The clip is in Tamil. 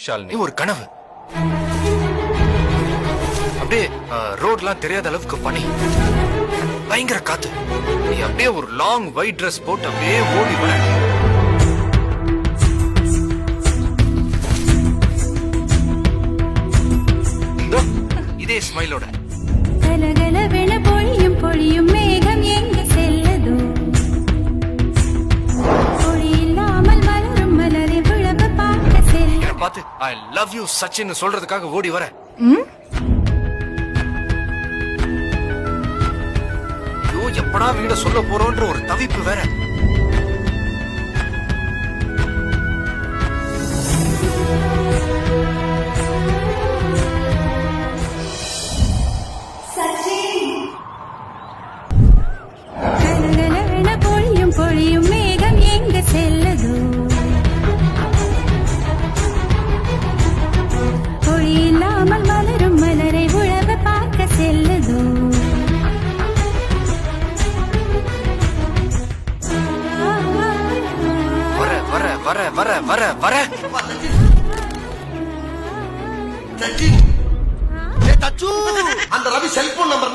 ஷாலினி ஒரு கனவு. அப்படியே ரோட்லாம் தெரியாத அளவுக்கு பனி, பயங்கர காத்து, நீ அப்படியே ஒரு லாங் ஒயிட் ட்ரெஸ் போட்டு அப்படியே ஓடி வர. இதே ஸ்மைலோட கலகலவென பொழியும் பொழியும் மேகம் எங்கு செல்லதோ, பொழி இல்லாமல் மலரும் மலரை விழவு பார்க்க செல்ல. பார்த்து ஐ லவ் யூ சச்சின் சொல்றதுக்காக ஓடி வர. ஐயோ எப்படா வீட சொல்ல போறோன்ற ஒரு தவிப்பு வேற. கலகலவென பொழியும் பொழியும் மேகம் எங்கு செல்லதோ, பொழி இல்லாமல் மலரும் மலரை உழவு பார்க்க செல்லதோ. வர வர வர வர வர வர. அந்த ரவி செல்போன் நம்பர்